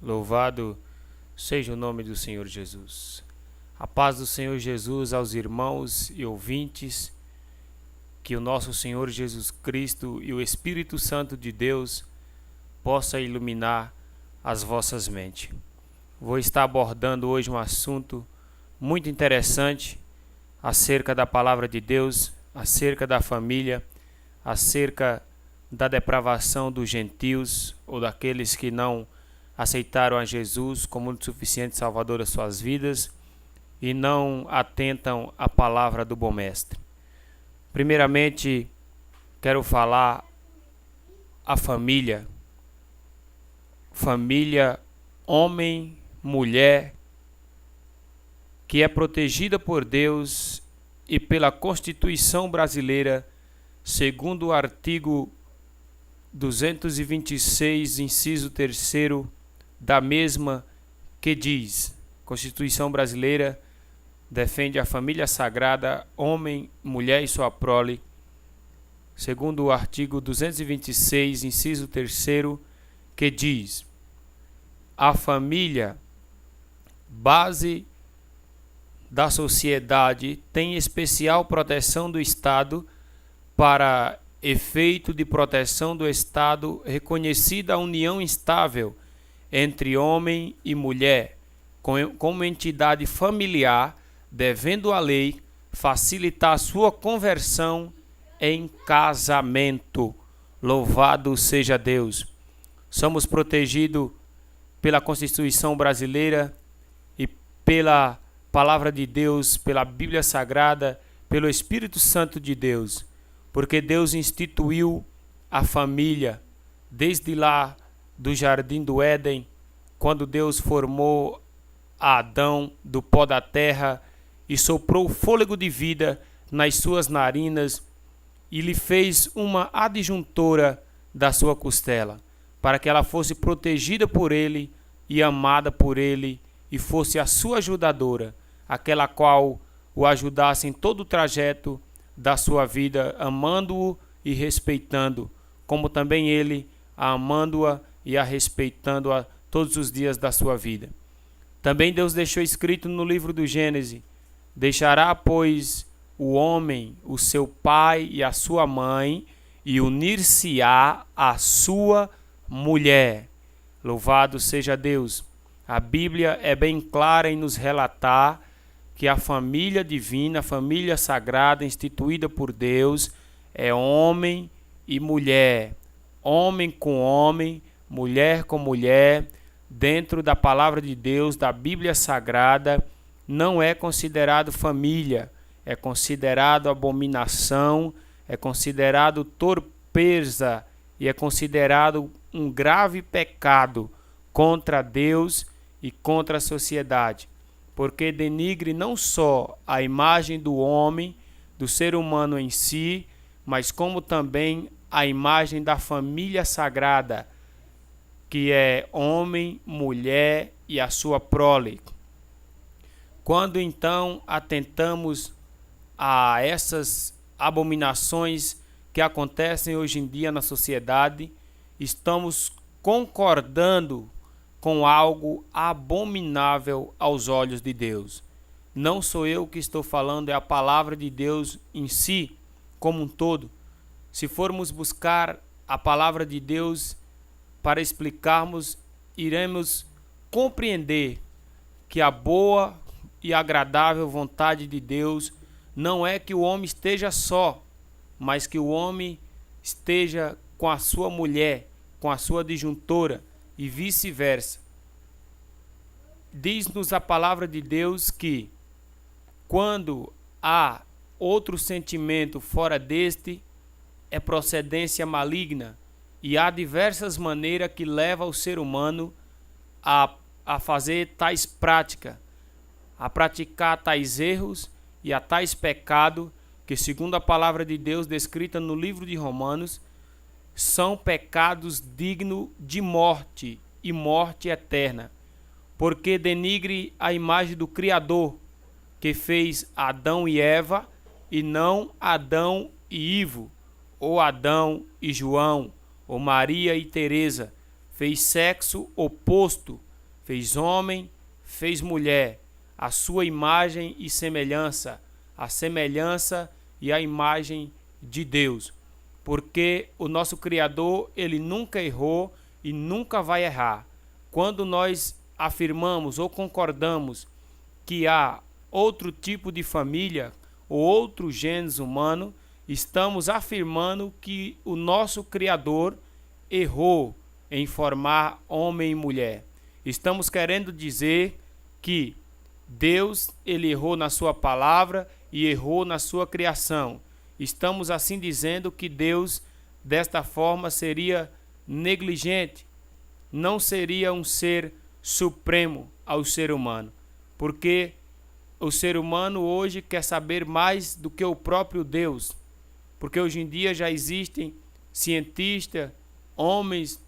Louvado seja o nome do Senhor Jesus. A paz do Senhor Jesus aos irmãos e ouvintes, que o nosso Senhor Jesus Cristo e o Espírito Santo de Deus possa iluminar as vossas mentes. Vou estar abordando hoje um assunto muito interessante acerca da palavra de Deus, acerca da família, acerca da depravação dos gentios ou daqueles que não aceitaram a Jesus como o suficiente Salvador das suas vidas e não atentam à palavra do bom mestre. Primeiramente, quero falar a família. Família, homem, mulher, que é protegida por Deus e pela Constituição brasileira, segundo o artigo 226, inciso 3º, da mesma, que diz: Constituição brasileira defende a família sagrada, homem, mulher e sua prole, segundo o artigo 226, inciso 3º, que diz: a família, base da sociedade, tem especial proteção do Estado. Para efeito de proteção do Estado, reconhecida a união estável entre homem e mulher, como entidade familiar, devendo a lei facilitar sua conversão em casamento. Louvado seja Deus! Somos protegidos pela Constituição brasileira e pela Palavra de Deus, pela Bíblia Sagrada, pelo Espírito Santo de Deus, porque Deus instituiu a família desde lá do Jardim do Éden, quando Deus formou Adão do pó da terra e soprou fôlego de vida nas suas narinas e lhe fez uma adjuntora da sua costela, para que ela fosse protegida por ele e amada por ele e fosse a sua ajudadora, aquela qual o ajudasse em todo o trajeto da sua vida, amando-o e respeitando, como também ele a amando-a e a respeitando-a todos os dias da sua vida. Também Deus deixou escrito no livro do Gênesis: deixará, pois, o homem o seu pai e a sua mãe, e unir-se-á à sua mulher. Louvado seja Deus! A Bíblia é bem clara em nos relatar que a família divina, a família sagrada instituída por Deus, é homem e mulher, homem com homem, mulher com mulher. Dentro da palavra de Deus, da Bíblia Sagrada, não é considerado família, é considerado abominação, é considerado torpeza e é considerado um grave pecado contra Deus e contra a sociedade, porque denigre não só a imagem do homem, do ser humano em si, mas como também a imagem da família sagrada, que é homem, mulher e a sua prole. Quando então atentamos a essas abominações que acontecem hoje em dia na sociedade, estamos concordando com algo abominável aos olhos de Deus. Não sou eu que estou falando, é a palavra de Deus em si, como um todo. Se formos buscar a palavra de Deus para explicarmos, iremos compreender que a boa e agradável vontade de Deus não é que o homem esteja só, mas que o homem esteja com a sua mulher, com a sua disjuntora e vice-versa. Diz-nos a palavra de Deus que quando há outro sentimento fora deste, é procedência maligna, e há diversas maneiras que levam o ser humano a fazer tais práticas, a praticar tais erros e a tais pecados que, segundo a palavra de Deus descrita no livro de Romanos, são pecados dignos de morte e morte eterna, porque denigre a imagem do Criador, que fez Adão e Eva, e não Adão e Ivo, ou Adão e João, ou Maria e Teresa. Fez sexo oposto, fez homem, fez mulher, a sua imagem e semelhança, a semelhança e a imagem de Deus. Porque o nosso Criador, ele nunca errou e nunca vai errar. Quando nós afirmamos ou concordamos que há outro tipo de família ou outro gênero humano, estamos afirmando que o nosso Criador errou em formar homem e mulher. Estamos querendo dizer que Deus, ele errou na sua palavra e errou na sua criação. Estamos assim dizendo que Deus, desta forma, seria negligente, não seria um ser supremo ao ser humano, porque o ser humano hoje quer saber mais do que o próprio Deus, porque hoje em dia já existem cientistas, homens,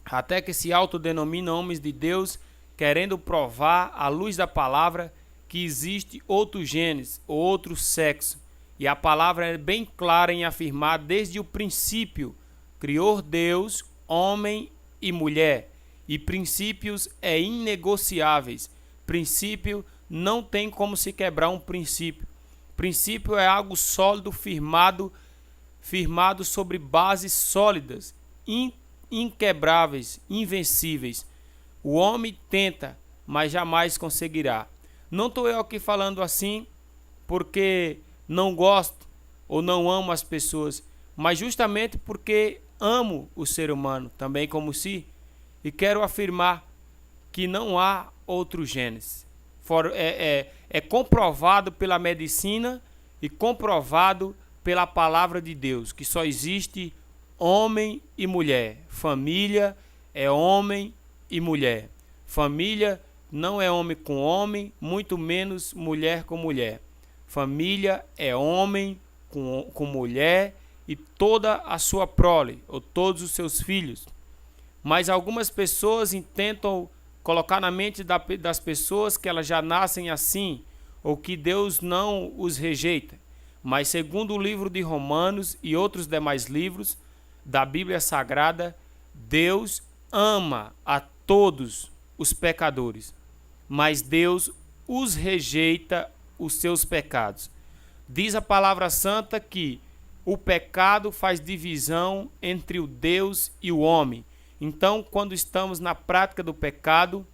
até que se autodenominam homens de Deus, querendo provar, à luz da palavra, que existe outro gênero ou outro sexo. E a palavra é bem clara em afirmar desde o princípio, criou Deus, homem e mulher. E princípios é inegociáveis. Princípio não tem como se quebrar um princípio. Princípio é algo sólido, firmado sobre bases sólidas, inquebráveis, invencíveis. O homem tenta, mas jamais conseguirá. Não estou eu aqui falando assim porque não gosto ou não amo as pessoas, mas justamente porque amo o ser humano, também como si, e quero afirmar que não há outro gênese. É comprovado pela medicina e comprovado pela palavra de Deus, que só existe homem e mulher. Família é homem e mulher. Família não é homem com homem, muito menos mulher com mulher. Família é homem com mulher e toda a sua prole, ou todos os seus filhos. Mas algumas pessoas tentam colocar na mente das pessoas que elas já nascem assim, ou que Deus não os rejeita. Mas segundo o livro de Romanos e outros demais livros da Bíblia Sagrada, Deus ama a todos os pecadores, mas Deus os rejeita os seus pecados. Diz a palavra santa que o pecado faz divisão entre o Deus e o homem. Então, quando estamos na prática do pecado,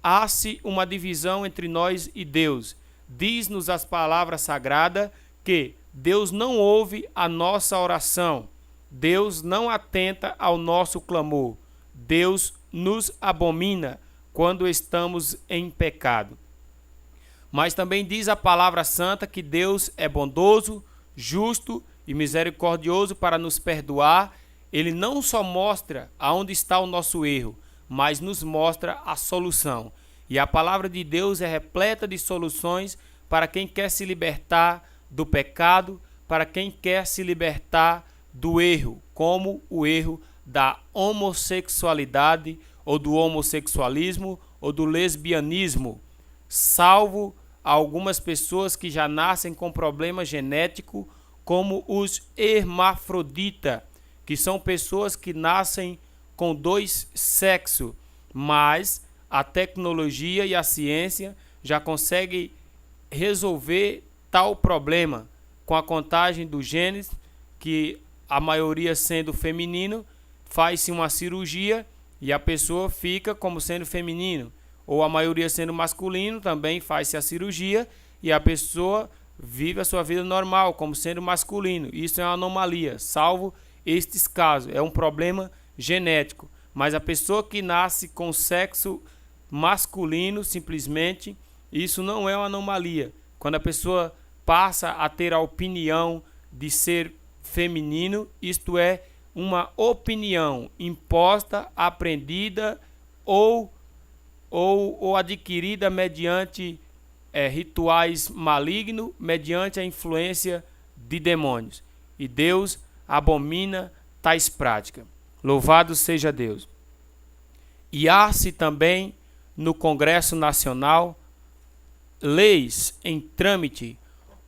há-se uma divisão entre nós e Deus. Diz-nos as palavras sagradas que Deus não ouve a nossa oração. Deus não atenta ao nosso clamor. Deus nos abomina quando estamos em pecado. Mas também diz a palavra santa que Deus é bondoso, justo e misericordioso para nos perdoar. Ele não só mostra aonde está o nosso erro, mas nos mostra a solução. E a palavra de Deus é repleta de soluções para quem quer se libertar do pecado, para quem quer se libertar do erro, como o erro da homossexualidade ou do homossexualismo ou do lesbianismo, salvo algumas pessoas que já nascem com problema genético, como os hermafroditas, que são pessoas que nascem com dois sexos, mas a tecnologia e a ciência já conseguem resolver tal problema com a contagem dos genes, que a maioria sendo feminino, faz-se uma cirurgia e a pessoa fica como sendo feminino, ou a maioria sendo masculino, também faz-se a cirurgia e a pessoa vive a sua vida normal como sendo masculino. Isso é uma anomalia, salvo estes casos, é um problema genético. Mas a pessoa que nasce com sexo masculino, simplesmente, isso não é uma anomalia. Quando a pessoa passa a ter a opinião de ser feminino, isto é uma opinião imposta, aprendida ou adquirida mediante rituais malignos, mediante a influência de demônios. E Deus abomina tais práticas. Louvado seja Deus. E há-se também no Congresso Nacional leis em trâmite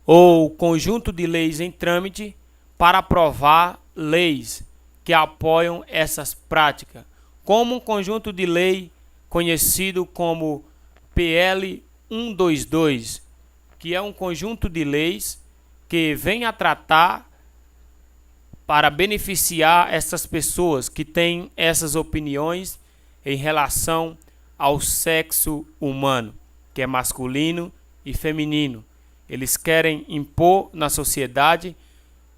ou conjunto de leis em trâmite para aprovar leis que apoiam essas práticas, como um conjunto de lei conhecido como PL 122, que é um conjunto de leis que vem a tratar para beneficiar essas pessoas que têm essas opiniões em relação ao sexo humano, que é masculino e feminino. Eles querem impor na sociedade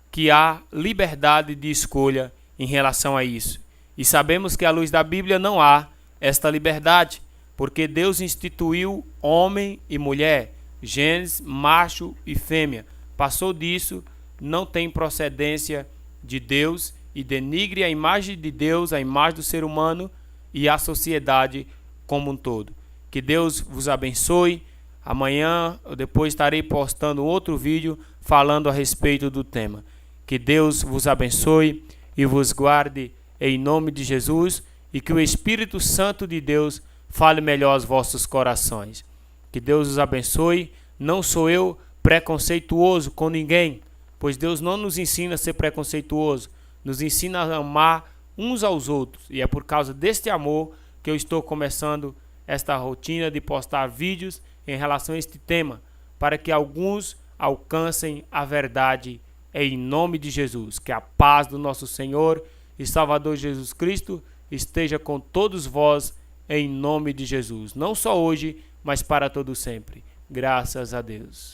que há liberdade de escolha em relação a isso. E sabemos que à luz da Bíblia não há esta liberdade, porque Deus instituiu homem e mulher, Gênesis, macho e fêmea. Passou disso, não tem procedência de Deus e denigre a imagem de Deus, a imagem do ser humano e a sociedade como um todo. Que Deus vos abençoe. Amanhã eu depois estarei postando outro vídeo falando a respeito do tema. Que Deus vos abençoe e vos guarde em nome de Jesus, e que o Espírito Santo de Deus fale melhor aos vossos corações. Que Deus os abençoe. Não sou eu preconceituoso com ninguém, pois Deus não nos ensina a ser preconceituoso, nos ensina a amar uns aos outros. E é por causa deste amor que eu estou começando esta rotina de postar vídeos em relação a este tema, para que alguns alcancem a verdade em nome de Jesus. Que a paz do nosso Senhor e Salvador Jesus Cristo esteja com todos vós em nome de Jesus. Não só hoje, mas para todo sempre. Graças a Deus.